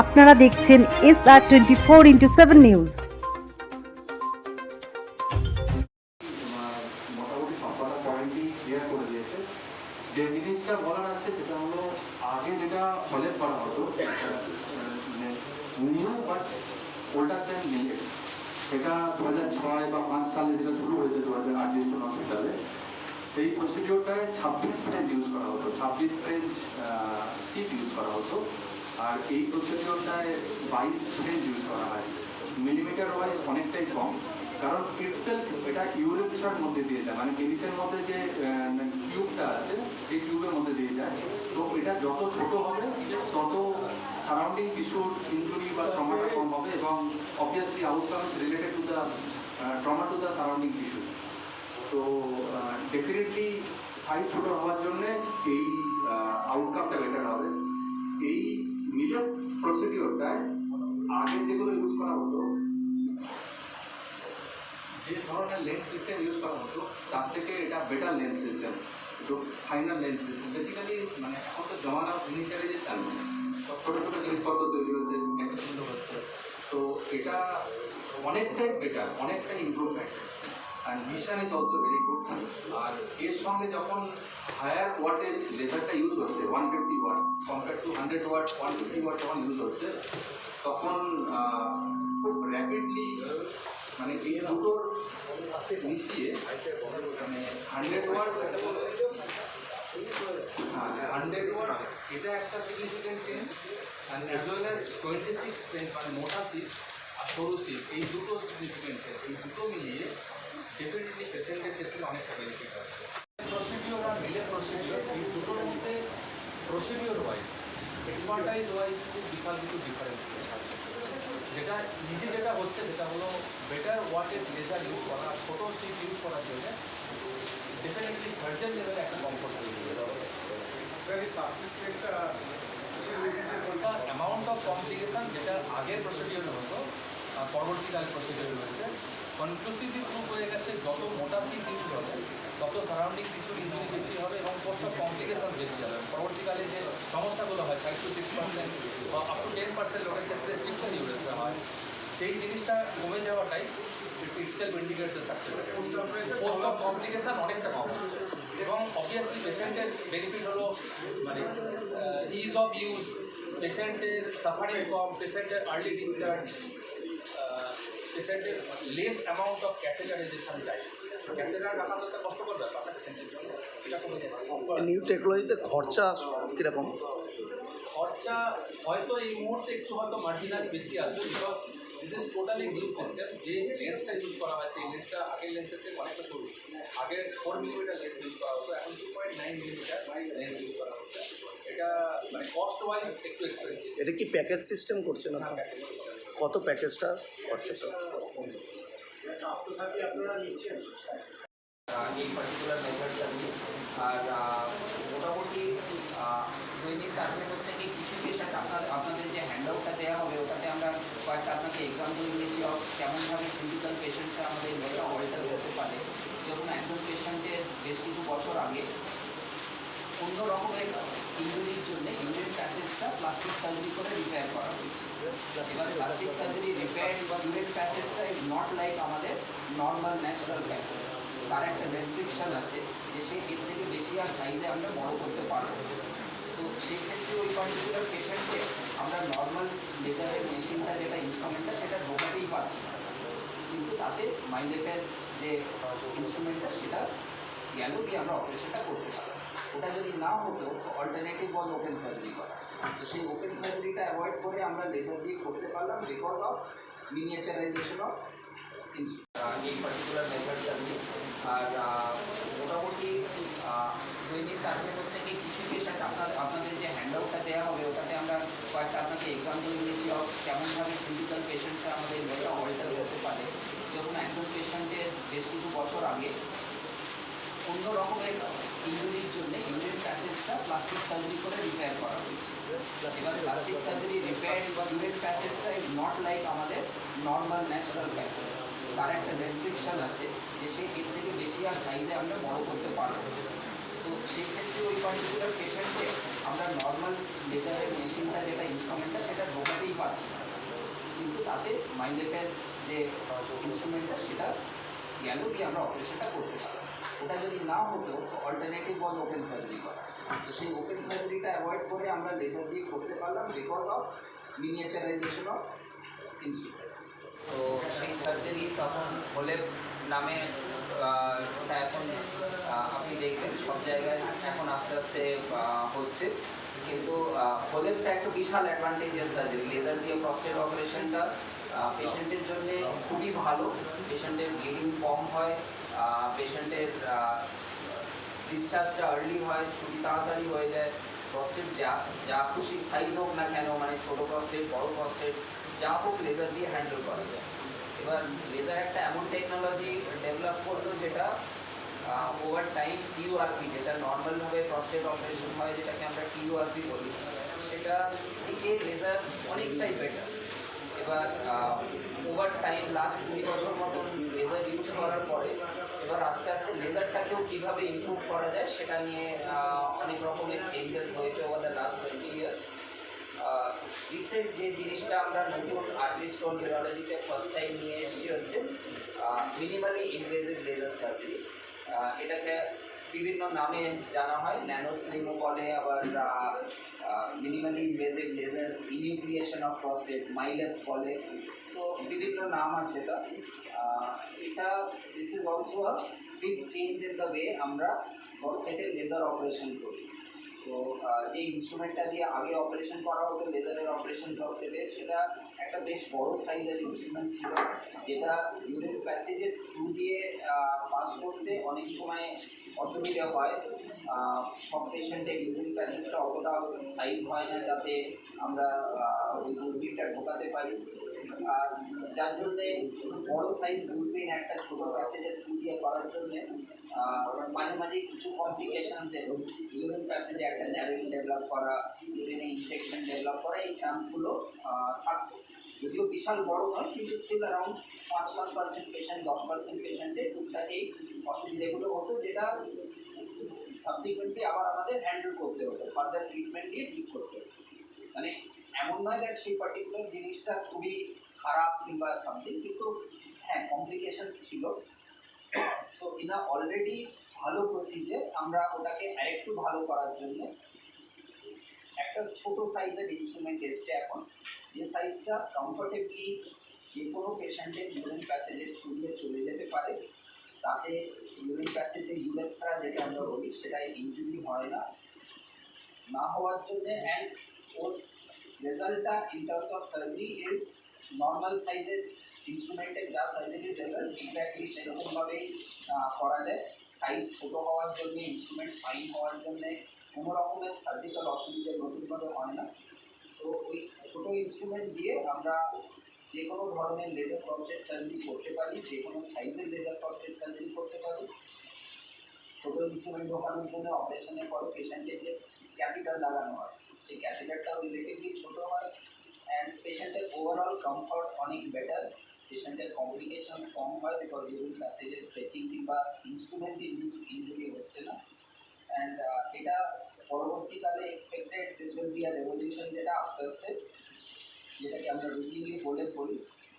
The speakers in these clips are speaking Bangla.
আপনারা দেখছেন SR24x7 নিউজ। মোটামুটি সবকটা পয়েন্টই ক্লিয়ার করে দিয়েছে। যে জিনিসটা বলার আছে সেটা হলো আগে যেটা হলে করা হতো মানে new but older than millet, সেটা 2006 বা 5 সালে যেটা শুরু হয়েছে 2008 জ্যৈষ্ঠ হসপিটালে, সেই প্রসিডিওরটায় 26 ফ্রেঞ্চ ইউজ করা হতো, 26 ফ্রেঞ্চ সিট ইউজ করা হতো। আর এই প্রসিডিওরটায় 22 ফ্রেঞ্চ ইউজ করা হয়। মিলিমিটার ওয়াইজ অনেকটাই কম, কারণ ইটসেলফ এটা ইউরেথ্রার মধ্যে দিয়ে যায়, মানে পেনিসের মধ্যে যে টিউবটা আছে সেই টিউবের মধ্যে দিয়ে যায়। তো এটা যত ছোট হবে তত সারাউন্ডিং টিস্যুর ইনজুরি বা ট্রমাটা কম হবে, এবং obviously outcome is related to the trauma to the surrounding tissue. তো ডেফিনেটলি সাইজ ছোট হওয়ার জন্যে এই আউটকামটা বেটার হবে। এই মিলেট প্রসিডিওরটায় আগে যেগুলো ইউজ করা হতো, যে ধরনের লেন্স সিস্টেম ইউজ করা হতো তার থেকে এটা বেটার লেন্স সিস্টেম, একটু ফাইনাল লেন্স সিস্টেম। বেসিক্যালি মানে এখন তো জমানা মিনিটারাইজেশন, সব ছোটো ছোটো জিনিসপত্র তৈরি হচ্ছে, সুন্দর হচ্ছে। তো এটা অনেকটাই বেটার, অনেকটাই improvement. And vision is also very good. আর এর সঙ্গে যখন হায়ার ওয়াটেজ লেজারটা ইউজ হচ্ছে 150 watt compare to 100 watt, 150 watt যখন ইউজ হচ্ছে, তখন খুব র্যাপিডলি মানে এই দুটোর মিশিয়ে মানে 100 ওয়াট, এটা একটা significant change. And as well as 26 French মানে মোটা সিট আর সরু সিট, এই দুটো সিগনিফিকেন্ট, এই দুটো মিলিয়ে ডেফিনেটলি পেশেন্টের ক্ষেত্রে অনেকটা বেনিফিট আছে। প্রসিডিওর আর মিলে প্রসিডিওর, এই দুটোর মধ্যে প্রসিডিওর ওয়াইজ এক্সপার্টাইজ ওয়াইজ খুব বিশাল কিছু ডিফারেন্স আছে। যেটা ইজি যেটা হচ্ছে সেটা হলো বেটার ওয়াটেজ লেজার ইউজ করা, ছোটো সিট ইউজ করার জন্য ডেফিনেটলি সার্জন লেভেলে একটা কমফোর্ট তৈরি হয়ে যাবে। সাকসেস রেটটা অ্যামাউন্ট অফ কমপ্লিকেশান যেটা আগের প্রসিডিওর হতো পরবর্তীকালে প্রসিডিওর হয়েছে কনক্লুসিভলি প্রুভ হয়ে গেছে। যত মোটা সিট ইউজ হবে তত সারাউন্ডিং টিস্যুর ইঞ্জুরি বেশি হবে এবং পোস্ট অফ কমপ্লিকেশান বেশি হবে। পরবর্তীকালে যে সমস্যাগুলো হয় 5 to 6% বা আপ টু 10% লোকের ক্ষেত্রে স্ট্রিকশন ইউরেথ্রা হয়, সেই জিনিসটা কমে যাওয়াটাই itself indicate the success. Post of complication অনেকটা কম হচ্ছে এবং অবভিয়াসলি পেশেন্টের বেনিফিট হলো মানে ইজ অফ ইউজ, পেশেন্টের সাফারিং কম, পেশেন্টের আর্লি ডিসচার্জ, পেশেন্টের less amount of catheterization time. Catheter রাখা তো একটা কষ্টকর ব্যাপার না পেশেন্টের জন্য, এটা কমে যাবে। নিউ টেকনোলজিতে খরচা কীরকম? খরচা হয়তো এই মুহূর্তে একটু হয়তো মার্জিনালি বেশি আসবে, because this is totally new system. যে লেন্সটা ইউজ করা হয় সেই লেন্সটা আগের লেন্সের থেকে অনেকটা সরু। আগে 4 মিলিমিটার লেন্স ইউজ করা হতো, এখন 2.9 মিলিমিটার লেন্স ইউজ করা হচ্ছে। এটা মানে কস্ট ওয়াইজ একটু এক্সপেন্সিভ। এটা কি প্যাকেজ সিস্টেম করছে না? Package system. কত প্যাকেজটা খরচা? আপনারা নিচ্ছেন এই পার্টিকুলার মেথডটা নিয়ে। আর মোটামুটি দৈনিক টার্গেট থেকে কিছু পেশেন্ট আপনাদের যে হ্যান্ড আউটটা দেওয়া হবে ওটাতে আমরা কয়েকটা আপনাকে এক্সাম্পল দিয়েছি কেমনভাবে ফিজিক্যাল পেশেন্টরা আমাদের লেগটা অল্টার করতে পারে। যখন একজন পেশেন্টের বেশ কিছু বছর আগে অন্য রকমের ইঞ্জুরির জন্য ইউরিন প্যাসেজটা প্লাস্টিক সার্জারি করে রিপেয়ার করা হয়েছে। এবার প্লাস্টিক সার্জারি রিপেয়ার বা ইউরিন প্যাসেজটা ইজ নট লাইক আমাদের নর্মাল ন্যাচারাল প্যাসেজ। তার একটা রেস্ট্রিকশান আছে যে সে এর থেকে বেশি আর সাইজে আমরা বড় করতে পারবো। তো সেক্ষেত্রে ওই পার্টিকুলার পেশেন্টকে আমরা নর্মাল লেজারের মেশিনটা যেটা ইনস্ট্রুমেন্টটা সেটা ঢোকাতেই পারছি না, কিন্তু তাতে মাইলেপের যে ইনস্ট্রুমেন্টটা সেটা গেল দিয়ে আমরা অপারেশনটা করতে পারবো। ওটা যদি না হতো অল্টারনেটিভ বল ওপেন সার্জারি করা। তো সেই ওপেন সার্জারিটা অ্যাভয়েড করে আমরা লেজার দিয়ে করতে পারলাম বিকজ অফ মিনিয়েচারাইজেশন অফ এই পার্টিকুলার মেথডটা নিয়ে। আর মোটামুটি দৈনিক টার্গেট থেকে কিছু পেশেন্ট আপনাদের যে হ্যান্ড আউটটা দেওয়া হবে ওটাতে আমরা কয়েকটা আপনাকে এক্সাম্পল দিয়েছি কেমনভাবে ফিজিক্যাল পেশেন্টরা আমাদের লেগটা অল্টার করতে পারে। যখন একজন পেশেন্টের বেশ কিছু বছর আগে অন্য রকমের ইঞ্জুরির জন্য ইউরিন প্যাসেজটা প্লাস্টিক সার্জারি করে রিপেয়ার করা হয়েছে। এবার প্লাস্টিক সার্জারি রিপেয়ার বা ইউরিন প্যাসেজটা ইজ নট লাইক আমাদের নর্মাল ন্যাচারাল প্যাসেজ। তার একটা রেস্ট্রিকশান আছে যে সে এর থেকে বেশি আর সাইজে আমরা বড় করতে পারবো। তো সেক্ষেত্রে ওই পার্টিকুলার পেশেন্টকে আমরা নর্মাল লেজারের মেশিনটা যেটা ইনস্ট্রুমেন্টটা সেটা ঢোকাতেই হাতে মাইলেপের যে ইনস্ট্রুমেন্টটা সেটা গেল দিয়ে আমরা অপারেশনটা করতে পারলাম। ওটা যদি না হতো অল্টারনেটিভ ওয়াজ ওপেন সার্জারি করা। তো সেই ওপেন সার্জারিটা অ্যাভয়েড করে আমরা লেজার দিয়ে করতে পারলাম because of miniaturisation of instrument. তো সেই সার্জারি তখন হোলেপ নামে ওটা এখন আপনি দেখবেন সব জায়গায় এখন আস্তে আস্তে হচ্ছে। কিন্তু হোলেপটা একটা বিশাল অ্যাডভান্টেজের সার্জারি। লেজার দিয়ে প্রস্টেট অপারেশনটা পেশেন্টের জন্য খুবই ভালো। পেশেন্টের ব্লিডিং কম হয়, পেশেন্টের ডিসচার্জটা আর্লি হয়, ছুটি তাড়াতাড়ি হয়ে যায়। প্রস্টেট যা খুশি সাইজ হোক না কেন, মানে ছোটো প্রস্টেট বড়ো প্রস্টেট যা হোক লেজার দিয়ে হ্যান্ডেল করা যায়। এবার লেজার একটা এমন টেকনোলজি ডেভেলপ করলো যেটা ওভার টাইম টিউআরপি, যেটা নর্মালভাবে প্রস্টেট অপারেশন হয় যেটাকে আমরা টিউআরপি বলি, সেটা থেকে লেজার অনেকটাই বেটার। এবার ওভার টাইম লাস্ট 2 বছর মতন লেজার ইউজ করার পরে এবার আস্তে আস্তে লেজারটাকেও কীভাবে ইমপ্রুভ করা যায় সেটা নিয়ে অনেক রকমের চেঞ্জেস হয়েছে over the last 20 years. Recent যে জিনিসটা আমরা নতুন আর্টিস্ট অন নিউরোলজিতে ফার্স্ট টাইম নিয়ে এসেছি হচ্ছে মিনিমালি ইনভেসিভ লেজার সার্জারি। এটাকে বিভিন্ন নামে জানা হয়, ন্যানো স্লিমও বলে, আবার minimally invasive laser enucleation of prostate, MiLEP বলে। তো বিভিন্ন নাম আছে এটা this is also a big change in the way আমরা প্রস্টেটের লেজার অপারেশন করি। তো যে ইনস্ট্রুমেন্টটা দিয়ে আগে অপারেশন করা হতো লেজারের অপারেশন প্রস্টেটে, সেটা একটা বেশ বড় সাইজের ইনস্ট্রুমেন্ট ছিল, যেটা ইউরিন প্যাসেজের থ্রু দিয়ে পাস করতে অনেক সময় অসুবিধা হয়। সব পেশেন্টের ইউরিন প্যাসেজটা অতটা সাইজ হয় না যাতে আমরা ওই দূরবীনটা ঢোকাতে পারি। আর যার জন্যে বড়ো সাইজ দূরবীন একটা ছোটো প্যাসেজের থ্রু দিয়ে করার জন্যে মাঝে মাঝে কিছু কমপ্লিকেশানস এলো। ইউরিন প্যাসেজে একটা ন্যারোইং ডেভেলপ করা, ইউরিনে ইনফেকশন ডেভেলপ করা, এই চান্সগুলো থাকতো। যদিও বিশাল বড় নয়, কিন্তু স্টিল অ্যারাউন্ড 5-7% পেশেন্ট, 10% পেশেন্টের টুকটাক এই অসুবিধাগুলো হতো, যেটা সাবসিকুয়েন্টলি আবার আমাদের হ্যান্ডেল করতে হতো, ফার্দার ট্রিটমেন্ট দিয়ে ঠিক করতে হতো। মানে এমন নয় যে সেই পার্টিকুলার জিনিসটা খুবই খারাপ কিংবা সামথিং, কিন্তু হ্যাঁ কমপ্লিকেশনস ছিল। সো ইনা অলরেডি ভালো প্রসিজার, আমরা ওটাকে আরেকটু ভালো করার জন্য একটা ছোটো সাইজের ইনস্ট্রুমেন্ট এসছে এখন, যে সাইজটা কমফোর্টেবলি যে কোনো পেশেন্টের ইউরিন প্যাসেজের থ্রু দিয়ে চলে যেতে পারে, তাতে ইউরিন প্যাসেজে ইউরেথ্রা যেটা আমরা বলি সেটা ইনজুরি হয় না হওয়ার জন্যে। অ্যান্ড ওর রেজাল্টটা in terms of surgery is normal সাইজের ইনস্ট্রুমেন্টের যা সার্জারি রেজাল্ট এক্স্যাক্টলি সেরকমভাবেই করা যায়। সাইজ ছোটো হওয়ার জন্যে, ইনস্ট্রুমেন্ট ফাইন হওয়ার জন্যে কোনো রকমের সার্জিক্যাল অসুবিধা নতুনভাবে হয় না। তো ওই ছোটো ইনস্ট্রুমেন্ট দিয়ে আমরা যে কোনো ধরনের লেজার প্রস্টেট সার্জারি করতে পারি, যে কোনো সাইজের লেজার প্রস্টেট সার্জারি করতে পারি। ছোটো ইনস্ট্রুমেন্ট ঢোকানোর জন্য অপারেশনের পরে পেশেন্টের যে ক্যাপিটাল লাগানো হয়, সেই ক্যাপিটালটাও রিলেটিভলি ছোটো হয়। অ্যান্ড পেশেন্টের ওভারঅল কমফর্ট অনেক বেটার, পেশেন্টের কমপ্লিকেশনস কম হয়, বিকজ ইউরিন প্যাসেজে স্ট্রেচিং কিংবা ইনস্ট্রুমেন্ট ইনজুরি হচ্ছে না। অ্যান্ড এটা পরবর্তীকালে expected this will be a revolution, যেটা আস্তে আস্তে যেটাকে আমরা রুটিনলি বলি,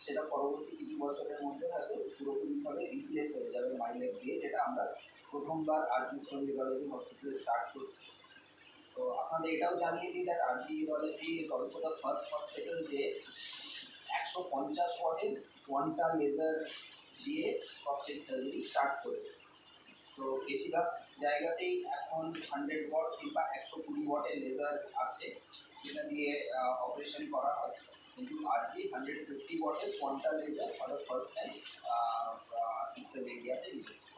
সেটা পরবর্তী কিছু বছরের মধ্যে হয়তো পুরোপুরিভাবে রিপ্লেস হয়ে যাবে মাইলেপ দিয়ে, যেটা আমরা প্রথমবার আরজি নিউরোলজি হসপিটালে স্টার্ট করছি। তো আপনাদের এটাও জানিয়ে দিই that RG neurology is also the first hospital যে 150 ওয়াটের কোয়ান্টা লেজার দিয়ে প্রস্টেট সার্জারি স্টার্ট করেছে। তো বেশিরভাগ জায়গাতেই এখন 100 ওয়াট কিংবা 120 ওয়াটের লেজার আছে, যেটা দিয়ে অপারেশন করা হয়। কিন্তু আরজি 150 ওয়াটের quanta laser for the first time eastern ইন্ডিয়াতে নিয়েছে।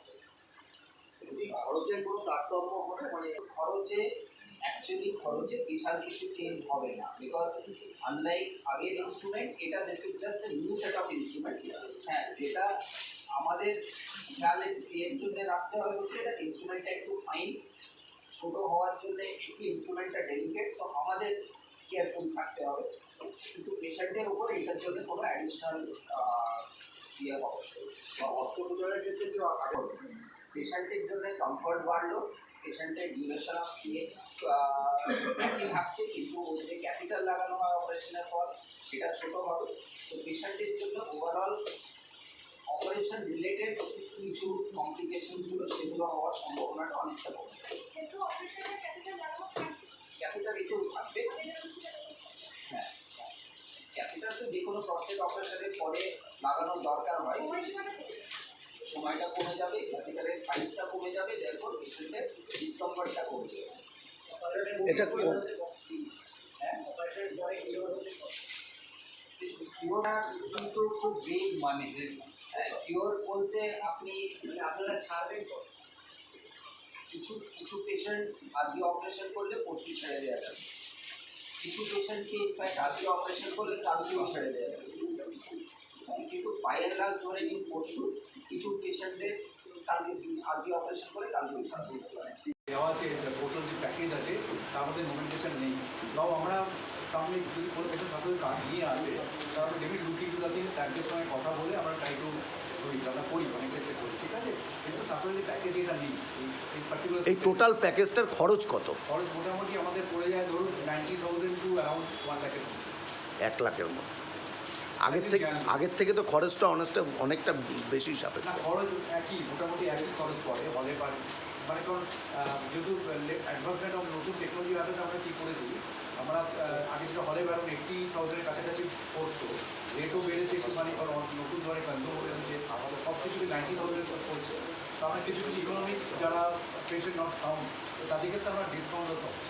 খরচের কোনো তারতম্য হবে, মানে খরচে বিশাল কিছু চেঞ্জ হবে না, বিকজ আনলাইক আগের ইনস্ট্রুমেন্ট, এটা this is just a new set of instrument. হ্যাঁ, যেটা আমাদের খেয়ালের এর জন্য রাখতে হবে হচ্ছে এটা ইনস্ট্রুমেন্টটা একটু ফাইন, ছোটো হওয়ার জন্য একটু ইনস্ট্রুমেন্টটা ডেলিকেট, সো আমাদের কেয়ারফুল থাকতে হবে। কিন্তু পেশেন্টের উপরে এটার জন্য কোনো অ্যাডিশনাল ইয়ে হবে বা অস্ত্রোপচারের ক্ষেত্রে কেউ আগে পেশেন্টের জন্য কমফর্ট বাড়লো, পেশেন্টের ডিউরেশন অফ স্টে একই থাকছে, কিন্তু ওদের ক্যাপিটাল লাগানো হয় অপারেশনের পর সেটা ছোটো হবে। তো পেশেন্টের জন্য ওভারঅল অপারেশন রিলেটেড কিছু কমপ্লিকেশনসগুলো সেগুলো হওয়ার সম্ভাবনাটা অনেকটা কমে যায়। ক্যাথেটার এতেও থাকবে। হ্যাঁ, ক্যাথেটার তো যে কোনো প্রস্টেট অপারেশনের পরে লাগানোর দরকার হয়, সময়টা কমে যাবে, ক্যাথেটারের সাইজটা কমে যাবে, দেখো পেশেন্টের ডিসকমফর্টটা কমে যাবে। এটা হ্যাঁ, কিওরটা কিন্তু খুব বেগ মানে কিওর বলতে আপনি আপনারা ছাড়বেন তো কিছু পেশেন্ট আজকে অপারেশন করলে পরশু ছেড়ে দেওয়া যাবে, কিছু পেশেন্টকে ইনফ্যাক্ট আজকে অপারেশন করলে কালকেও ছেড়ে দেওয়া যাবে, কিন্তু পায়ের লাল ধরে নিন পরশু, কিছু পেশেন্টদের কালকে আজকে অপারেশন করে কালকেও ছাড়া দিতে পারে। দেওয়া আছে টোটাল যে প্যাকেজ আছে তার মধ্যে নোটিফিকেশন নেই, তাও আমরা সামনে যদি কোনো পেশেন্ট সাথে কার্ড নিয়ে আসে তাহলে ডেবিট লুকিং টু দিন স্যারদের সঙ্গে কথা বলে আমরা ট্রাই টু করি, আমরা করি অনেক ক্ষেত্রে করি, ঠিক আছে। কিন্তু সাথে যে প্যাকেজ এটা নেই, এই পার্টিকুলার এই টোটাল প্যাকেজটার খরচ কত? খরচ মোটামুটি আমাদের পড়ে যায় ধরুন 90,000 টু অ্যারাউন্ড 1 লাখের মধ্যে। 1 লাখের মতো। আগের থেকে তো খরচটা অনেকটা বেশি সাপেক্ষ। না, খরচ একই, মোটামুটি একই খরচ পড়ে হলে পারে, মানে কারণ যেহেতু অ্যাডভান্সমেন্ট অফ নতুন টেকনোলজি হাতে আমরা কী করেছি, আমরা আগে যেটা হলে অ্যারাউন্ড 80,000-এর কাছাকাছি পড়তো, রেটও বেড়েছে একটু, মানে কারণ নতুন ধরে কনজিউম হয়েছে, আমাদের সব কিছুতে 90,000-এর পড়ছে। তো আমরা কিছু ইকোনমিক যারা পেশেন্ট নট সাউন্ড, তাদের ক্ষেত্রে আমরা ডিসকাউন্টও পাবো।